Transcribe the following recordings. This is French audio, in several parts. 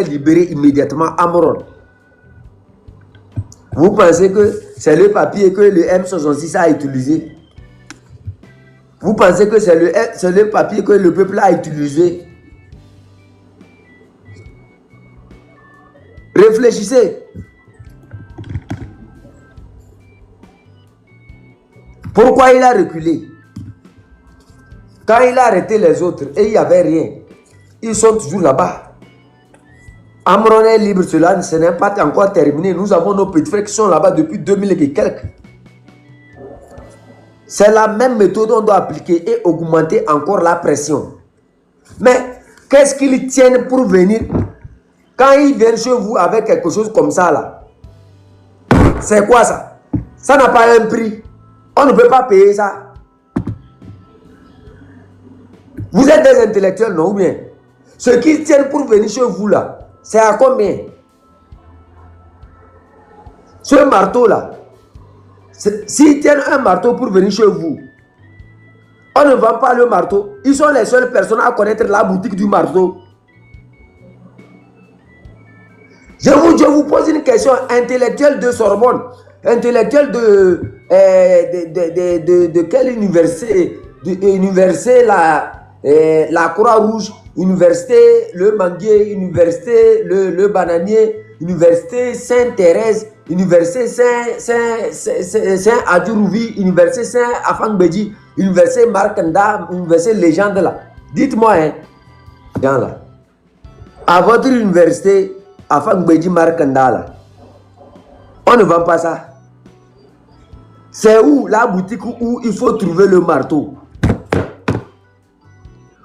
libérer immédiatement Amron. Vous pensez que c'est le papier que le M66 a utilisé? Vous pensez que c'est le papier que le peuple a utilisé? Réfléchissez. Pourquoi il a reculé? Quand il a arrêté les autres et il n'y avait rien, ils sont toujours là-bas. Amron est libre, cela ce n'est pas encore terminé. Nous avons nos petits frères qui sont là-bas depuis 2000 et quelques. C'est la même méthode qu'on doit appliquer et augmenter encore la pression. Mais qu'est-ce qu'ils tiennent pour venir? Quand ils viennent chez vous avec quelque chose comme ça là, c'est quoi ça? Ça n'a pas un prix. On ne peut pas payer ça. Vous êtes des intellectuels, non ou bien? Ce qu'ils tiennent pour venir chez vous là, c'est à combien? Ce marteau là, s'ils tiennent un marteau pour venir chez vous, on ne vend pas le marteau. Ils sont les seules personnes à connaître la boutique du marteau. Je vous pose une question. Intellectuel de Sorbonne, intellectuel de quelle université? Université la Croix-Rouge, université le Manguier, université le Bananier, université Sainte-Thérèse, université Saint-Adjurouvi, université Saint-Afang-Bédi, université Markanda, université Légende là. Dites-moi, hein, là, à votre université Afang-Bédi Markanda là, on ne vend pas ça. C'est où la boutique où il faut trouver le marteau?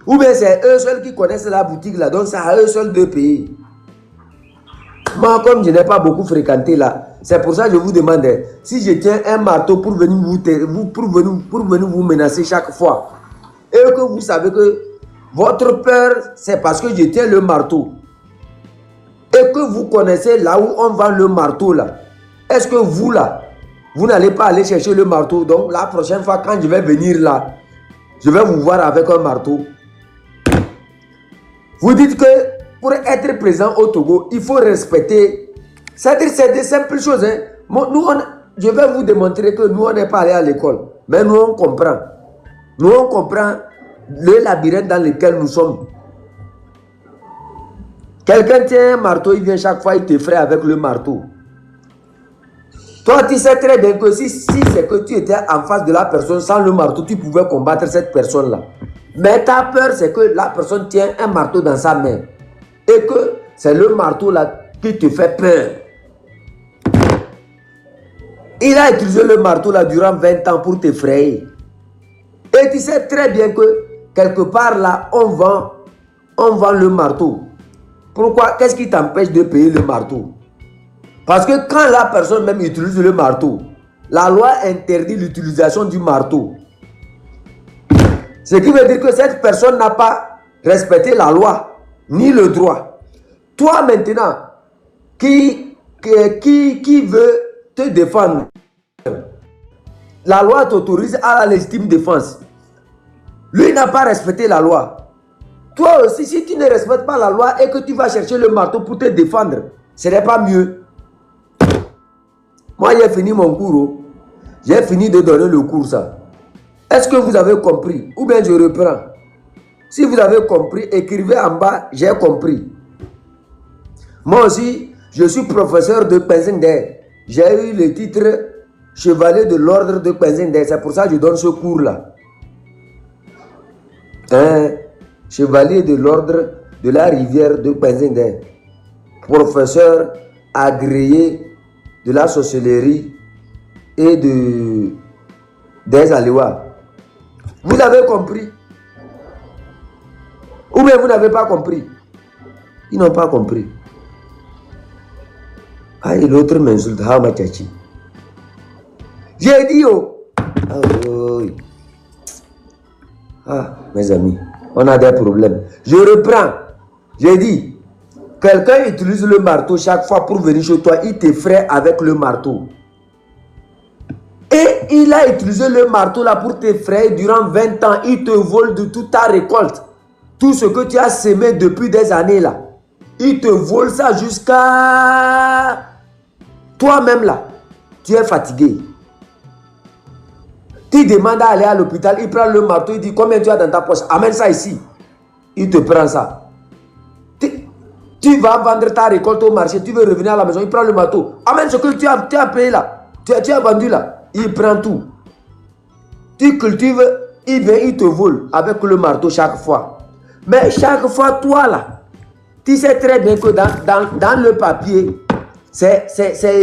Ou bien c'est eux seuls qui connaissent la boutique là, donc c'est à eux seuls de payer. Moi, comme je n'ai pas beaucoup fréquenté là, c'est pour ça que je vous demande, si je tiens un marteau pour venir vous menacer chaque fois, et que vous savez que votre peur, c'est parce que je tiens le marteau, et que vous connaissez là où on vend le marteau là, est-ce que vous là, vous n'allez pas aller chercher le marteau? Donc la prochaine fois quand je vais venir là, je vais vous voir avec un marteau. Vous dites que pour être présent au Togo, il faut respecter. C'est-à-dire c'est des simples choses. Hein. Je vais vous démontrer que nous, on n'est pas allé à l'école. Mais nous, on comprend. Nous, on comprend le labyrinthe dans lequel nous sommes. Quelqu'un tient un marteau, il vient chaque fois, il t'effraie avec le marteau. Toi, tu sais très bien que si c'est que tu étais en face de la personne sans le marteau, tu pouvais combattre cette personne-là. Mais ta peur, c'est que la personne tient un marteau dans sa main. Et que c'est le marteau là qui te fait peur. Il a utilisé le marteau là durant 20 ans pour t'effrayer. Et tu sais très bien que quelque part là, on vend le marteau. Pourquoi? Qu'est-ce qui t'empêche de payer le marteau? Parce que quand la personne même utilise le marteau, la loi interdit l'utilisation du marteau. Ce qui veut dire que cette personne n'a pas respecté la loi, ni le droit. Toi maintenant, qui veut te défendre, la loi t'autorise à la légitime défense. Lui n'a pas respecté la loi. Toi aussi, si tu ne respectes pas la loi et que tu vas chercher le marteau pour te défendre, ce n'est pas mieux. Moi, j'ai fini mon cours. J'ai fini de donner le cours, ça. Est-ce que vous avez compris? Ou bien je reprends. Si vous avez compris, écrivez en bas, j'ai compris. Moi aussi, je suis professeur de Penzingder. J'ai eu le titre chevalier de l'ordre de Penzingder. C'est pour ça que je donne ce cours-là. Chevalier de l'ordre de la rivière de Penzingder. Professeur agréé de la sorcellerie et des Aléois. Vous avez compris? Ou bien vous n'avez pas compris? Ils n'ont pas compris. Ah, et l'autre m'insulte. J'ai dit, oh. Ah, mes amis, on a des problèmes. Je reprends. J'ai dit, quelqu'un utilise le marteau chaque fois pour venir chez toi. Il t'effraie avec le marteau. Et il a utilisé le marteau là pour t'effrayer durant 20 ans. Il te vole de toute ta récolte. Tout ce que tu as semé depuis des années là. il te vole ça jusqu'à... Toi-même là, tu es fatigué. Tu demandes à aller à l'hôpital, il prend le marteau, il dit combien tu as dans ta poche, amène ça ici. Il te prend ça. Tu vas vendre ta récolte au marché, tu veux revenir à la maison, il prend le marteau. Amène ce que tu as payé là, tu as vendu là. Il prend tout. Tu cultives, il vient, il te vole avec le marteau chaque fois. Mais chaque fois, toi là, tu sais très bien que dans le papier, c'est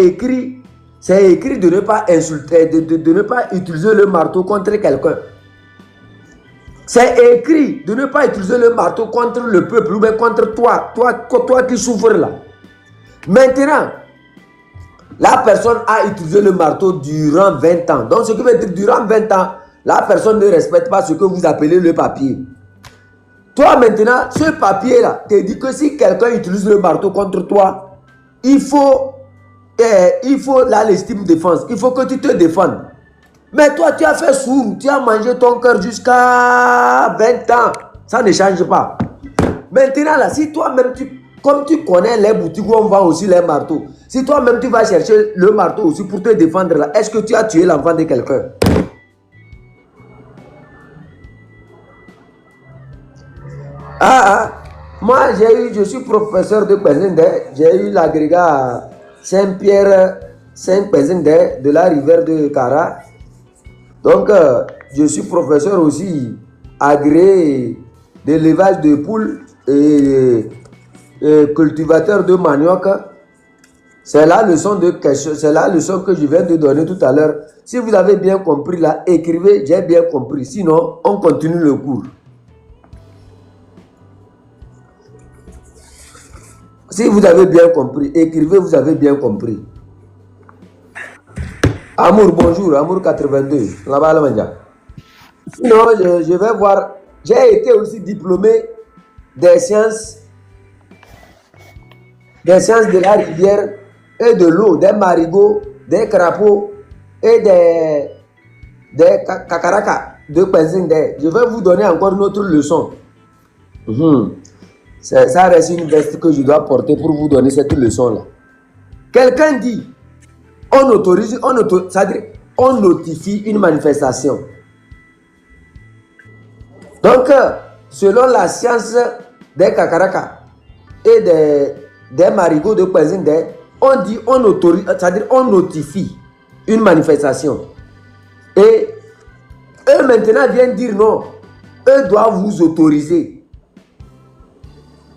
écrit de ne pas insulter, de ne pas utiliser le marteau contre quelqu'un. C'est écrit de ne pas utiliser le marteau contre le peuple ou bien contre toi qui souffres là. Maintenant, la personne a utilisé le marteau durant 20 ans. Donc, ce qui veut dire durant 20 ans, la personne ne respecte pas ce que vous appelez le papier. Toi, maintenant, ce papier-là te dit que si quelqu'un utilise le marteau contre toi, il faut la légitime défense. Il faut que tu te défendes. Mais toi, tu as fait sourd. Tu as mangé ton cœur jusqu'à 20 ans. Ça ne change pas. Maintenant, là, si toi-même, comme tu connais les boutiques où on vend aussi les marteaux, si toi-même, tu vas chercher le marteau aussi pour te défendre, là, est-ce que tu as tué l'enfant de quelqu'un? Moi, je suis professeur de Pézinde. J'ai eu l'agrégat Saint-Pierre, Saint-Pézinde de la rivière de Kara. Donc, je suis professeur aussi agréé d'élevage de poules et cultivateur de manioc. C'est la leçon que je viens de donner tout à l'heure. Si vous avez bien compris là, écrivez, j'ai bien compris. Sinon, on continue le cours. Si vous avez bien compris, écrivez, vous avez bien compris. Amour, bonjour, Amour 82. Là-bas, là, Manja. Sinon, je vais voir. J'ai été aussi diplômé des sciences de la rivière et de l'eau, des marigots, des crapauds et des kakaraka de Pézinde. Je vais vous donner encore une autre leçon. Ça reste une veste que je dois porter pour vous donner cette leçon-là. Quelqu'un dit, c'est-à-dire, on notifie une manifestation. Donc, selon la science des kakaraka et des marigots de Pézinde, on dit, on autorise, c'est-à-dire, on notifie une manifestation. Et eux maintenant viennent dire non, eux doivent vous autoriser.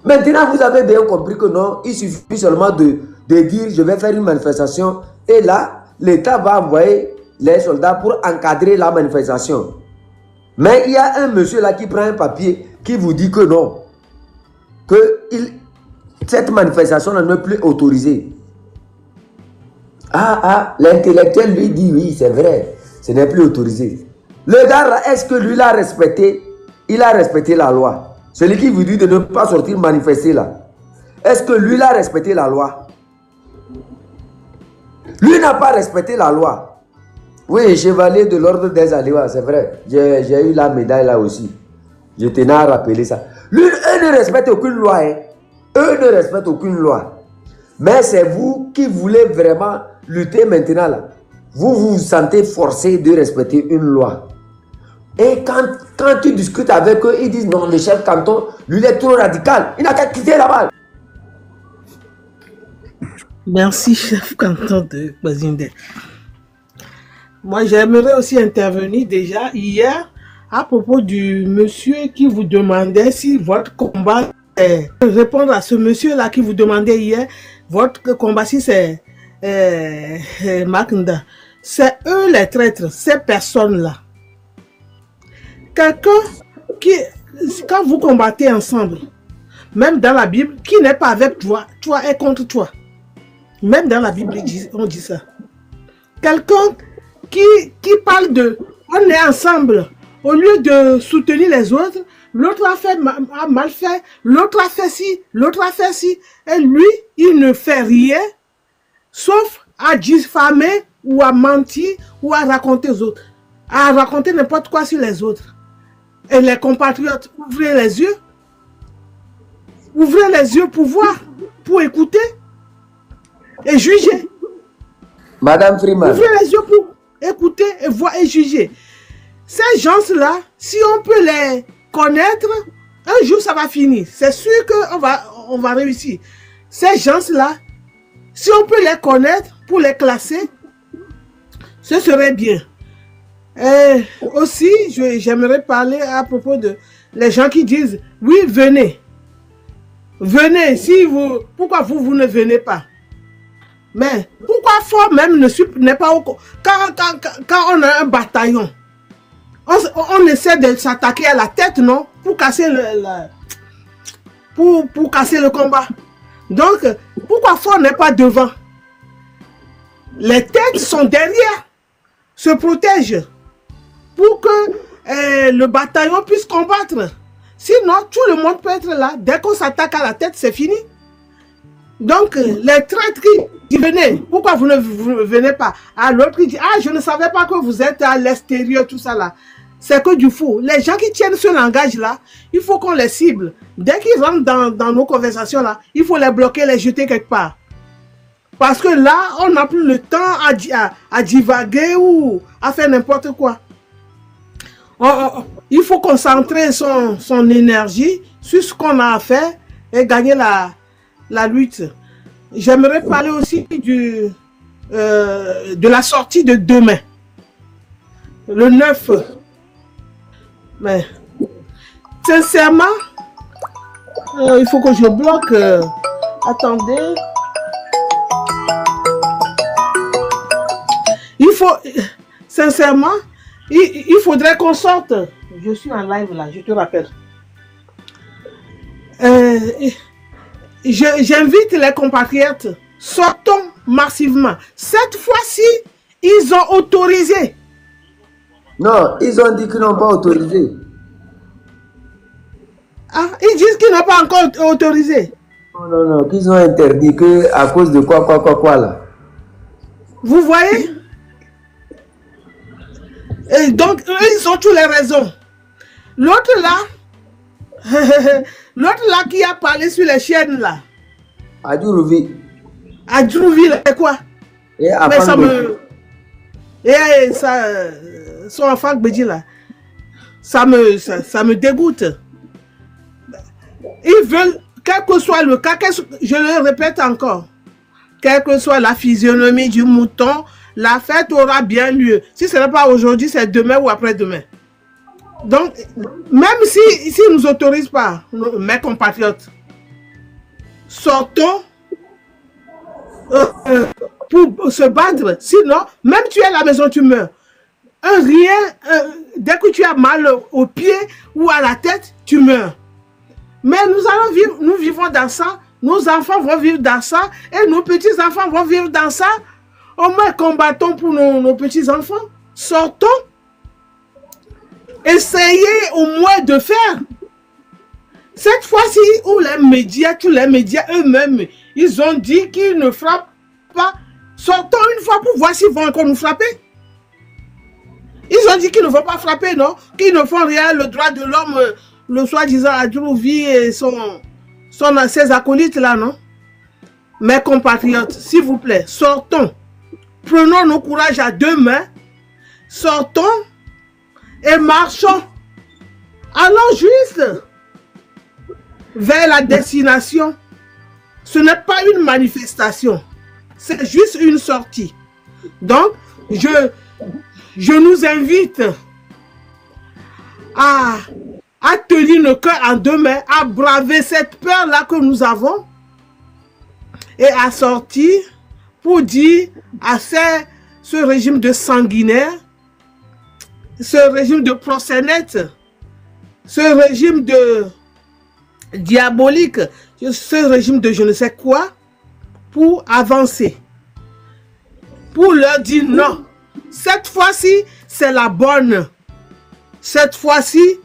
Maintenant, vous avez bien compris que non, il suffit seulement de dire je vais faire une manifestation et là, l'État va envoyer les soldats pour encadrer la manifestation. Mais il y a un monsieur là qui prend un papier qui vous dit que non, que cette manifestation n'est plus autorisée. L'intellectuel lui dit oui, c'est vrai, ce n'est plus autorisé. Le gars là, est-ce que lui l'a respecté? Il a respecté la loi. Celui qui vous dit de ne pas sortir manifester là, est-ce que lui a respecté la loi? Lui n'a pas respecté la loi. Oui, chevalier de l'ordre des Aléois, c'est vrai. J'ai eu la médaille là aussi. Je tenais à rappeler ça. Lui, eux ne respectent aucune loi. Hein. Eux ne respectent aucune loi. Mais c'est vous qui voulez vraiment lutter maintenant là. Vous vous sentez forcé de respecter une loi. Et quand tu discutes avec eux, ils disent non, le chef canton, lui, il est trop radical. Il n'a qu'à quitter là-bas. Merci, chef canton de Pézinde. Moi, j'aimerais aussi intervenir déjà hier à propos du monsieur qui vous demandait si votre combat est... Répondre à ce monsieur-là qui vous demandait hier, votre combat, si c'est Makunda. C'est eux les traîtres, ces personnes-là. Quelqu'un qui, quand vous combattez ensemble, même dans la Bible, qui n'est pas avec toi, toi est contre toi. Même dans la Bible, on dit ça. Quelqu'un qui parle de, on est ensemble, au lieu de soutenir les autres, l'autre a mal fait, l'autre a fait ci, l'autre a fait ci, et lui, il ne fait rien, sauf à diffamer ou à mentir ou à raconter aux autres, à raconter n'importe quoi sur les autres. Et les compatriotes, ouvrez les yeux. Ouvrez les yeux pour voir, pour écouter et juger. Madame Freeman. Ouvrez les yeux pour écouter et voir et juger. Ces gens-là, si on peut les connaître, un jour ça va finir. C'est sûr qu'on va réussir. Ces gens-là, si on peut les connaître pour les classer, ce serait bien. Et aussi, j'aimerais parler à propos de les gens qui disent, oui, venez. Venez, pourquoi vous ne venez pas? Mais pourquoi fort même n'est pas au... Quand on a un bataillon, on essaie de s'attaquer à la tête, non? Pour casser pour casser le combat. Donc, pourquoi fort n'est pas devant? Les têtes sont derrière, se protègent pour que le bataillon puisse combattre. Sinon, tout le monde peut être là. Dès qu'on s'attaque à la tête, c'est fini. Donc, les traîtres qui disent, venez, pourquoi vous ne venez pas? Ah, l'autre qui dit, ah, je ne savais pas que vous êtes à l'extérieur, tout ça là. C'est que du fou. Les gens qui tiennent ce langage-là, il faut qu'on les cible. Dès qu'ils rentrent dans nos conversations là, il faut les bloquer, les jeter quelque part. Parce que là, on n'a plus le temps à divaguer ou à faire n'importe quoi. Il faut concentrer son énergie sur ce qu'on a à faire et gagner la lutte. J'aimerais parler aussi de la sortie de demain, le 9. Mais sincèrement, il faut que je bloque. Attendez. Il faut, sincèrement, il faudrait qu'on sorte. Je suis en live là, je te rappelle. J'invite les compatriotes, sortons massivement. Cette fois-ci, ils ont autorisé. Non, ils ont dit qu'ils n'ont pas autorisé. Ah, ils disent qu'ils n'ont pas encore autorisé. Non, qu'ils ont interdit que à cause de quoi là. Vous voyez? Et donc, eux, ils ont toutes les raisons. L'autre là qui a parlé sur les chaînes là. Adjourouvi. Adjourouvi, c'est quoi? Mais ça me... Et ça... Son enfant Gbedji là, ça me dégoûte. Ils veulent, quel que soit le cas, je le répète encore, quelle que soit la physionomie du mouton, la fête aura bien lieu. Si ce n'est pas aujourd'hui, c'est demain ou après-demain. Donc, même si ne nous autorisent pas, mes compatriotes, sortons pour se battre. Sinon, même tu es à la maison, tu meurs. Dès que tu as mal aux pieds ou à la tête, tu meurs. Mais nous vivons dans ça, nos enfants vont vivre dans ça, et nos petits-enfants vont vivre dans ça. Au moins, combattons pour nos petits-enfants. Sortons. Essayez au moins de faire. Cette fois-ci, où tous les médias eux-mêmes, ils ont dit qu'ils ne frappent pas. Sortons une fois pour voir s'ils vont encore nous frapper. Ils ont dit qu'ils ne vont pas frapper, non? Qu'ils ne font rien, le droit de l'homme, le soi-disant Adjourouvi et ses acolytes là, non? Mes compatriotes, s'il vous plaît, sortons. Prenons nos courages à deux mains. Sortons et marchons. Allons juste vers la destination. Ce n'est pas une manifestation. C'est juste une sortie. Donc, je nous invite à tenir nos cœurs en deux mains, à braver cette peur-là que nous avons et à sortir pour dire à ce régime de sanguinaire, ce régime de proxénètes, ce régime de diabolique, ce régime de je ne sais quoi, pour avancer, pour leur dire non. Cette fois-ci, c'est la bonne. Cette fois-ci,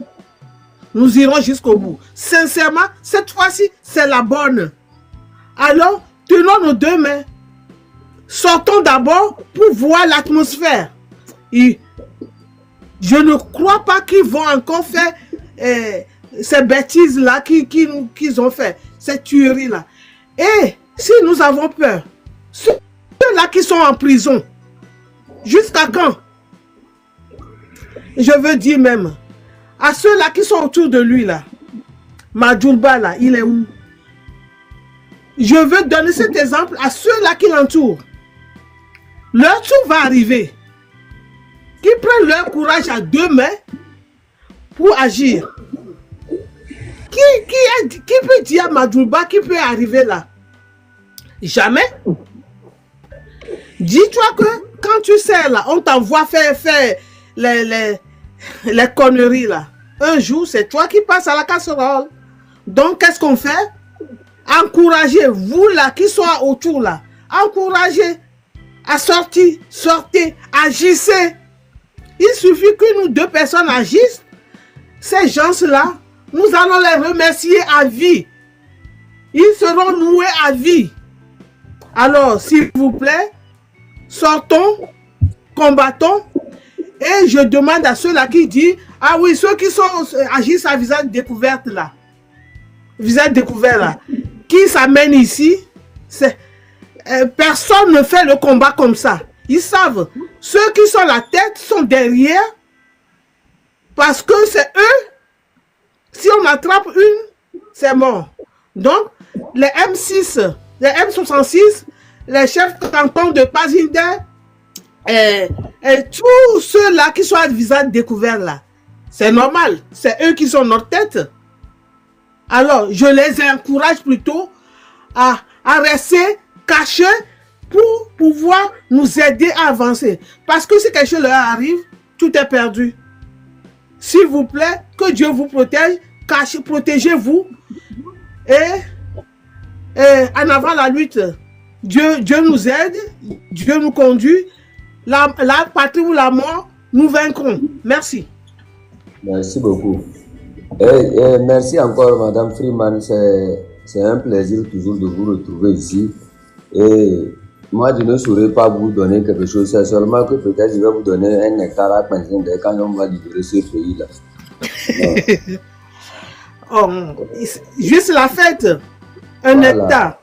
nous irons jusqu'au bout. Sincèrement, cette fois-ci, c'est la bonne. Alors, tenons nos deux mains. Sortons d'abord pour voir l'atmosphère. Je ne crois pas qu'ils vont encore faire ces bêtises-là qu'ils ont fait, ces tueries-là. Et si nous avons peur, ceux-là qui sont en prison, jusqu'à quand? Je veux dire même, à ceux-là qui sont autour de lui, là, Madjoulba, là, il est où? Je veux donner cet exemple à ceux-là qui l'entourent. Leur tour va arriver. Qu'ils prennent leur courage à deux mains pour agir. Qui peut dire à Madjoulba qui peut arriver là? Jamais. Dis-toi que quand tu sais là, on t'envoie faire les conneries là. Un jour, c'est toi qui passes à la casserole. Donc, qu'est-ce qu'on fait? Encouragez, vous là qui sont autour là, encouragez à sortir, sortez, agissez. Il suffit que nous deux personnes agissent. Ces gens-là, nous allons les remercier à vie. Ils seront noués à vie. Alors, s'il vous plaît, sortons, combattons. Et je demande à ceux-là qui disent, ah oui, ceux qui agissent à visage découvert là, visage découvert là, qui s'amènent ici, personne ne fait le combat comme ça. Ils savent, ceux qui sont la tête sont derrière, parce que c'est eux, si on attrape une, c'est mort. Donc, les M6, les M66, les chefs de canton de Pazinder, et tous ceux-là qui sont à visage découvert là, c'est normal, c'est eux qui sont notre tête. Alors, je les encourage plutôt à rester cachés pour pouvoir nous aider à avancer. Parce que si quelque chose leur arrive, tout est perdu. S'il vous plaît, que Dieu vous protège, protégez-vous et en avant la lutte. Dieu nous aide, Dieu nous conduit. La patrie ou la mort, nous vaincrons. Merci. Merci beaucoup. Merci encore, Madame Freeman. C'est un plaisir toujours de vous retrouver ici. Et moi, je ne saurais pas vous donner quelque chose. C'est seulement que peut-être je vais vous donner un hectare à Pazinder quand on va libérer ce pays-là. Oh, juste la fête. Un hectare.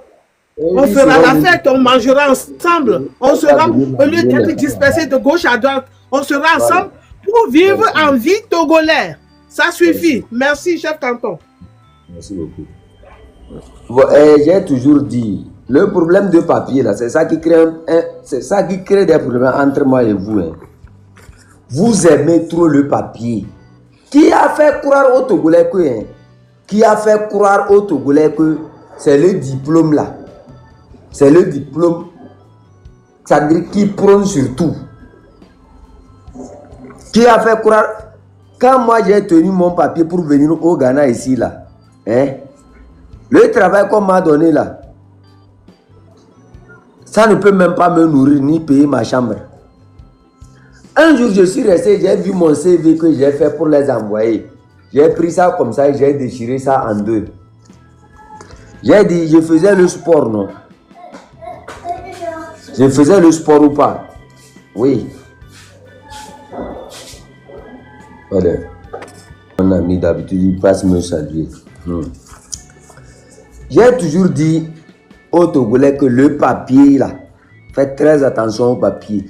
On fera la fête, on mangera ensemble. On sera, au lieu d'être dispersés de gauche à droite, on sera ensemble pour vivre en vie togolaise. Ça suffit. Merci, chef canton. Merci beaucoup. Bon, j'ai toujours dit, le problème de papier, là, c'est ça qui crée des problèmes entre moi et vous. Hein. Vous aimez trop le papier. Qui a fait croire aux Togolais que, c'est le diplôme là. C'est le diplôme, ça veut dire qui prône sur tout. Qui a fait croire, quand moi j'ai tenu mon papier pour venir au Ghana ici là, hein, le travail qu'on m'a donné là, ça ne peut même pas me nourrir ni payer ma chambre. Un jour je suis resté, j'ai vu mon CV que j'ai fait pour les envoyer. J'ai pris ça comme ça et j'ai déchiré ça en deux. J'ai dit, je faisais le sport, non? Je faisais le sport ou pas? Oui. Voilà. Mon ami d'habitude, il passe me saluer. J'ai toujours dit aux Togolais que le papier là, faites très attention au papier.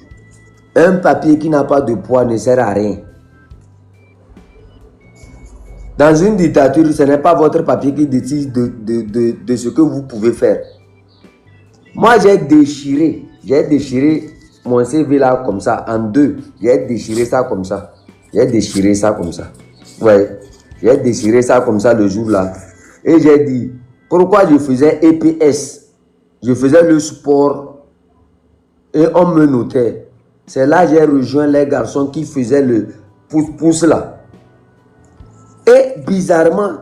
Un papier qui n'a pas de poids ne sert à rien. Dans une dictature, ce n'est pas votre papier qui décide de ce que vous pouvez faire. Moi, j'ai déchiré mon CV là comme ça, en deux. J'ai déchiré ça comme ça. Ouais, j'ai déchiré ça comme ça le jour là. Et j'ai dit, pourquoi je faisais EPS? Je faisais le sport et on me notait. C'est là que j'ai rejoint les garçons qui faisaient le pouce-pouce là. Et bizarrement,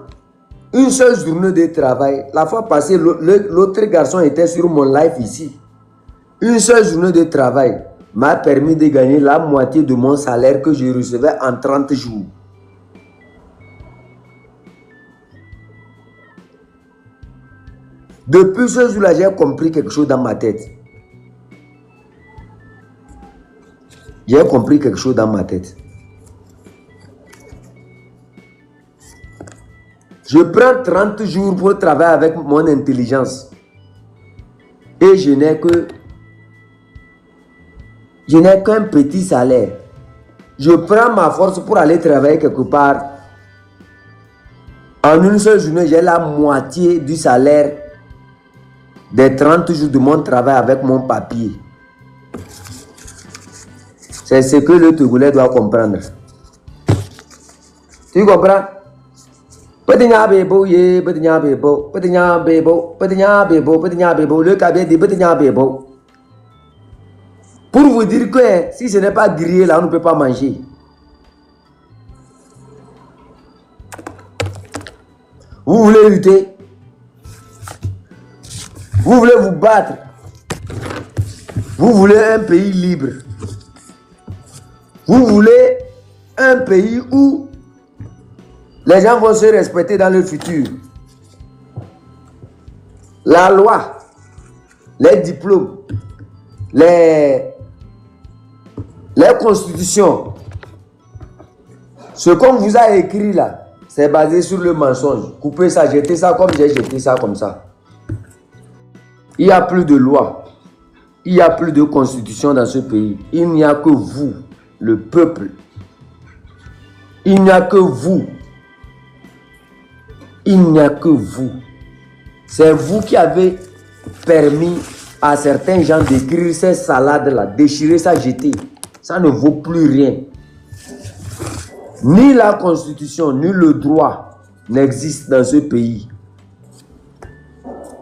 une seule journée de travail, la fois passée, l'autre garçon était sur mon live ici. Une seule journée de travail m'a permis de gagner la moitié de mon salaire que je recevais en 30 jours. Depuis ce jour-là, j'ai compris quelque chose dans ma tête. J'ai compris quelque chose dans ma tête. Je prends 30 jours pour travailler avec mon intelligence. Et je n'ai qu'un petit salaire. Je prends ma force pour aller travailler quelque part. En une seule journée, j'ai la moitié du salaire des 30 jours de mon travail avec mon papier. C'est ce que le Togolais doit comprendre. Tu comprends? Le cabet dit pour vous dire que si ce n'est pas grillé là, on ne peut pas manger. Vous voulez lutter? Vous voulez vous battre? Vous voulez un pays libre? Vous voulez un pays où les gens vont se respecter dans le futur? La loi, les diplômes, les constitutions, ce qu'on vous a écrit là, c'est basé sur le mensonge. Coupez ça, jetez ça comme j'ai jeté ça comme ça. Il n'y a plus de loi. Il n'y a plus de constitution dans ce pays. Il n'y a que vous, le peuple. Il n'y a que vous. Il n'y a que vous. C'est vous qui avez permis à certains gens d'écrire ces salades-là, déchirer ça, jeter. Ça ne vaut plus rien. Ni la constitution, ni le droit n'existent dans ce pays.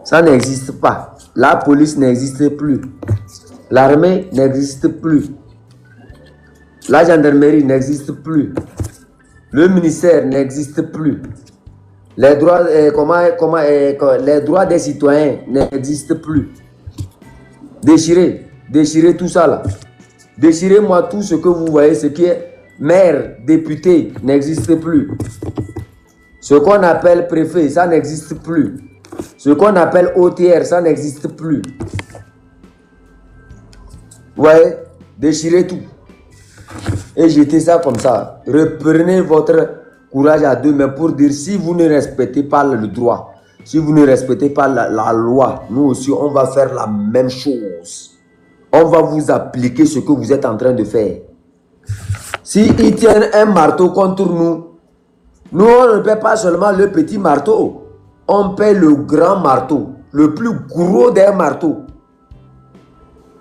Ça n'existe pas. La police n'existe plus. L'armée n'existe plus. La gendarmerie n'existe plus. Le ministère n'existe plus. Les droits, les droits des citoyens n'existent plus. Déchirez tout ça là. Déchirez-moi tout ce que vous voyez, ce qui est maire, député, n'existe plus. Ce qu'on appelle préfet, ça n'existe plus. Ce qu'on appelle OTR, ça n'existe plus. Vous voyez, déchirez tout. Et jetez ça comme ça. Reprenez votre courage à deux mains pour dire si vous ne respectez pas le droit, si vous ne respectez pas la loi, nous aussi on va faire la même chose. On va vous appliquer ce que vous êtes en train de faire. Si ils tiennent un marteau contre nous, nous on ne paie pas seulement le petit marteau, on paie le grand marteau, le plus gros des marteaux.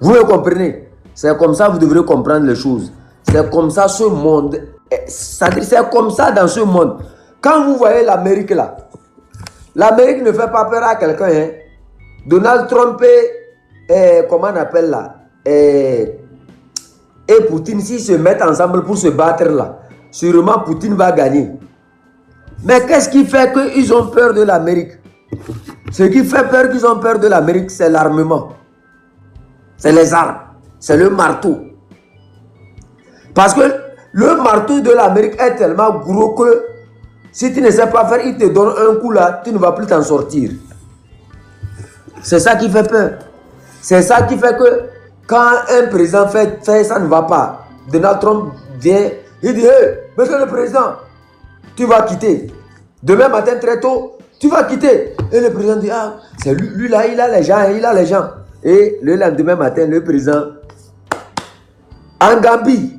Vous me comprenez? C'est comme ça que vous devrez comprendre les choses. C'est comme ça ce monde. C'est comme ça dans ce monde. Quand vous voyez l'Amérique là, l'Amérique ne fait pas peur à quelqu'un. Hein? Donald Trump et comment on appelle là, et Poutine, s'ils se mettent ensemble pour se battre là, sûrement Poutine va gagner. Mais qu'est-ce qui fait qu'ils ont peur de l'Amérique? Ce qui fait peur qu'ils ont peur de l'Amérique, c'est l'armement. C'est les armes. C'est le marteau. Parce que le marteau de l'Amérique est tellement gros que si tu ne sais pas faire, il te donne un coup là, tu ne vas plus t'en sortir. C'est ça qui fait peur. C'est ça qui fait que quand un président fait ça ne va pas. Donald Trump vient, il dit, hey, monsieur le président, tu vas quitter. Demain matin très tôt, tu vas quitter. Et le président dit, ah, c'est lui là, il a les gens, il a les gens. Et le lendemain matin, le président, en Gambie,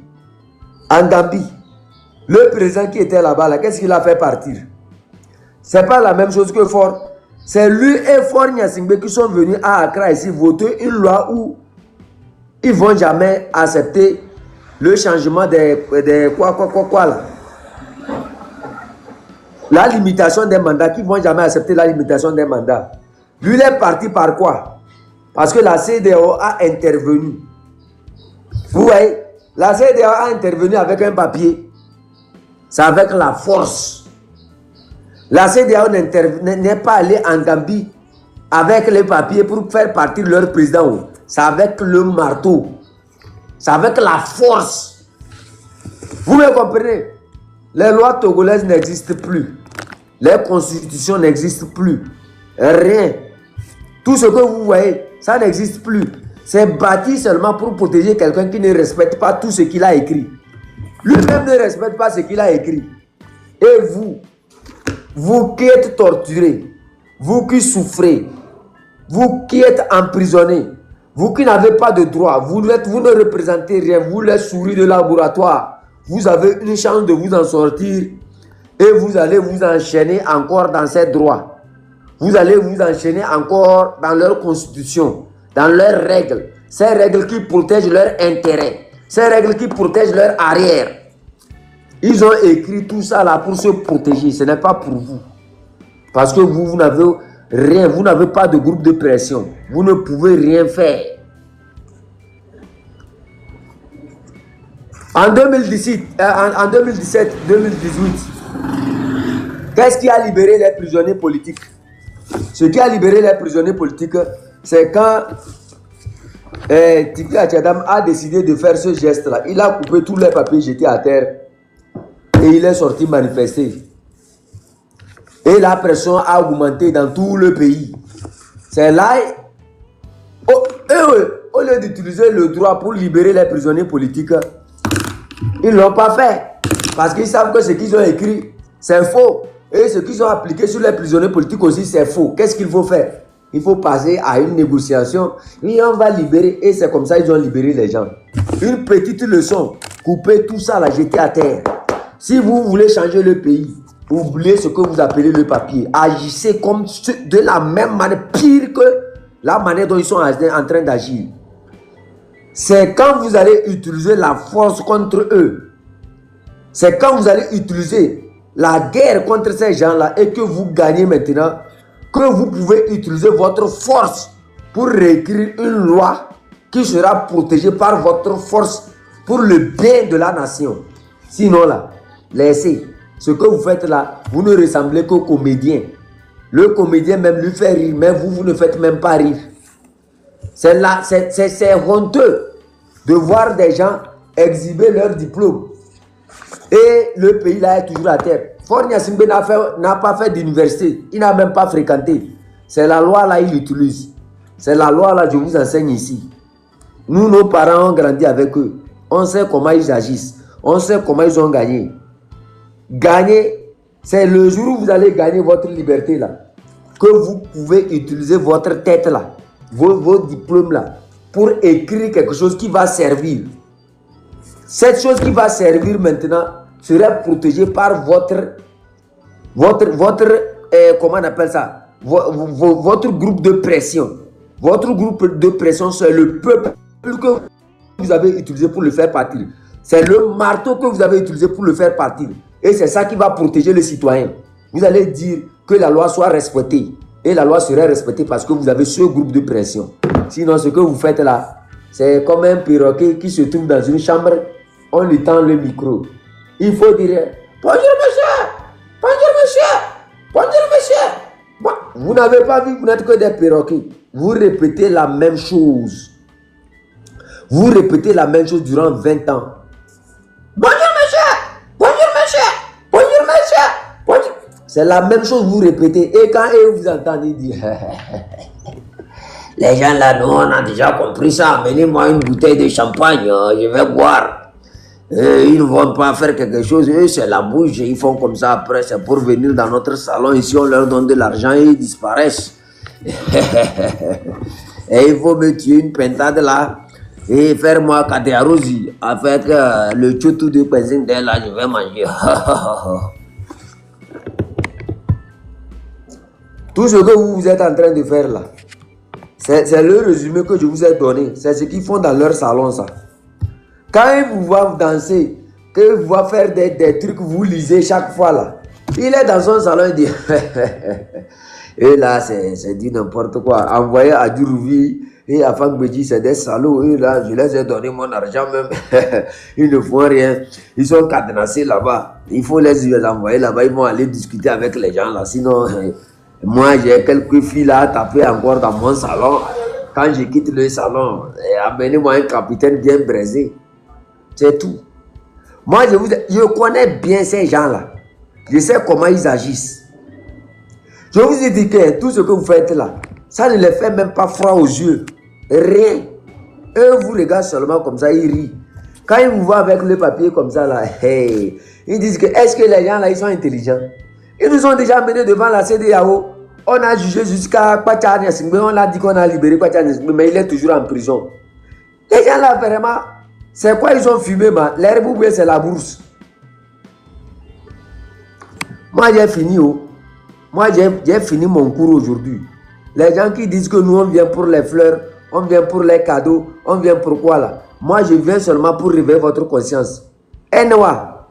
le président qui était là-bas, là, qu'est-ce qu'il a fait partir? C'est pas la même chose que Ford. C'est lui et Ford Gnassingbé qui sont venus à Accra ici voter une loi où ils vont jamais accepter le changement des quoi là. La limitation des mandats, qui vont jamais accepter la limitation des mandats. Lui, il est parti par quoi? Parce que la CEDEAO a intervenu. Vous voyez? La CEDEAO a intervenu avec un papier. C'est avec la force. La CEDEAO n'est pas allée en Gambie avec les papiers pour faire partir leur président. C'est avec le marteau. C'est avec la force. Vous me comprenez? Les lois togolaises n'existent plus. Les constitutions n'existent plus. Rien. Tout ce que vous voyez, ça n'existe plus. C'est bâti seulement pour protéger quelqu'un qui ne respecte pas tout ce qu'il a écrit. Lui-même ne respecte pas ce qu'il a écrit. Et vous vous qui êtes torturés, vous qui souffrez, vous qui êtes emprisonnés, vous qui n'avez pas de droit, vous ne représentez rien, vous les souris de laboratoire, vous avez une chance de vous en sortir et vous allez vous enchaîner encore dans ces droits. Vous allez vous enchaîner encore dans leur constitution, dans leurs règles, ces règles qui protègent leurs intérêts, ces règles qui protègent leur arrière. Ils ont écrit tout ça là pour se protéger, ce n'est pas pour vous. Parce que vous n'avez rien, vous n'avez pas de groupe de pression, vous ne pouvez rien faire. En 2017-2018, qu'est-ce qui a libéré les prisonniers politiques? Ce qui a libéré les prisonniers politiques, c'est quand Tiki Achadam a décidé de faire ce geste-là. Il a coupé tous les papiers jetés à terre et il est sorti manifester. Et la pression a augmenté dans tout le pays. C'est là, au lieu d'utiliser le droit pour libérer les prisonniers politiques, ils ne l'ont pas fait. Parce qu'ils savent que ce qu'ils ont écrit, c'est faux. Et ce qu'ils ont appliqué sur les prisonniers politiques aussi, c'est faux. Qu'est-ce qu'il faut faire? Il faut passer à une négociation. Et on va libérer. Et c'est comme ça qu'ils ont libéré les gens. Une petite leçon. Coupez tout ça, là, jetez à terre. Si vous voulez changer le pays, oubliez ce que vous appelez le papier. Agissez comme de la même manière, pire que la manière dont ils sont en train d'agir. C'est quand vous allez utiliser la force contre eux. C'est quand vous allez utiliser la guerre contre ces gens-là et que vous gagnez maintenant, que vous pouvez utiliser votre force pour réécrire une loi qui sera protégée par votre force pour le bien de la nation. Sinon là, laissez. Ce que vous faites là, vous ne ressemblez qu'au comédien. Le comédien même lui fait rire, mais vous ne faites même pas rire. C'est honteux de voir des gens exhiber leur diplôme. Et le pays là est toujours à terre. Fornia Simbe n'a pas fait d'université. Il n'a même pas fréquenté. C'est la loi là, il l'utilise. C'est la loi là, je vous enseigne ici. Nous, nos parents ont grandi avec eux. On sait comment ils agissent. On sait comment ils ont gagné. Gagner, c'est le jour où vous allez gagner votre liberté là, que vous pouvez utiliser votre tête là, vos diplômes là, pour écrire quelque chose qui va servir. Cette chose qui va servir maintenant sera protégée par votre comment on appelle ça, votre groupe de pression. Votre groupe de pression, c'est le peuple que vous avez utilisé pour le faire partir. C'est le marteau que vous avez utilisé pour le faire partir. Et c'est ça qui va protéger les citoyens. Vous allez dire que la loi soit respectée. Et la loi serait respectée parce que vous avez ce groupe de pression. Sinon, ce que vous faites là, c'est comme un perroquet qui se trouve dans une chambre. On lui tend le micro. Il faut dire « Bonjour monsieur! Bonjour monsieur! Bonjour monsieur !» Vous n'avez pas vu, vous n'êtes que des perroquets. Vous répétez la même chose. Vous répétez la même chose durant 20 ans. Bonjour monsieur! Bonjour monsieur! Bonjour monsieur! Bonjour. C'est la même chose, vous répétez. Et quand vous entendez dire les gens là, nous on a déjà compris ça. Amenez-moi une bouteille de champagne, je vais boire. Ils ne vont pas faire quelque chose, eux c'est la bouche, ils font comme ça après, c'est pour venir dans notre salon, ici on leur donne de l'argent et ils disparaissent. Et il faut me tuer une pentade là et faire moi katearosi avec le choutou de cuisine de là, je vais manger. Tout ce que vous êtes en train de faire là, c'est le résumé que je vous ai donné, c'est ce qu'ils font dans leur salon ça. Quand ils vous voient danser, qu'ils vous voient faire des trucs, vous lisez chaque fois là. Il est dans son salon, il dit et là c'est dit n'importe quoi. Envoyé à Durouvi et à Fangbedi, c'est des salauds. Et là, je les ai donné mon argent même. Ils ne font rien. Ils sont cadenassés là-bas. Il faut les envoyer là-bas. Ils vont aller discuter avec les gens là. Sinon, moi j'ai quelques filles là à taper encore dans mon salon. Quand je quitte le salon, amenez-moi un capitaine bien braisé. C'est tout. Moi, je connais bien ces gens-là. Je sais comment ils agissent. Je vous ai dit que tout ce que vous faites là, ça ne les fait même pas froid aux yeux. Rien. Eux vous regardent seulement comme ça, ils rient. Quand ils vous voient avec le papier comme ça là, hey, ils disent que est-ce que les gens là, ils sont intelligents? Ils nous ont déjà menés devant la CEDEAO. On a jugé jusqu'à Kwacha Nyasingbe. On a dit qu'on a libéré Kwacha Nyasingbe, mais il est toujours en prison. Les gens là, vraiment, c'est quoi ils ont fumé, man? L'herbe ou bien c'est la bourse? Moi, j'ai fini. Moi, j'ai fini mon cours aujourd'hui. Les gens qui disent que nous, on vient pour les fleurs, on vient pour les cadeaux, on vient pour quoi là? Moi, je viens seulement pour réveiller votre conscience. Enwa,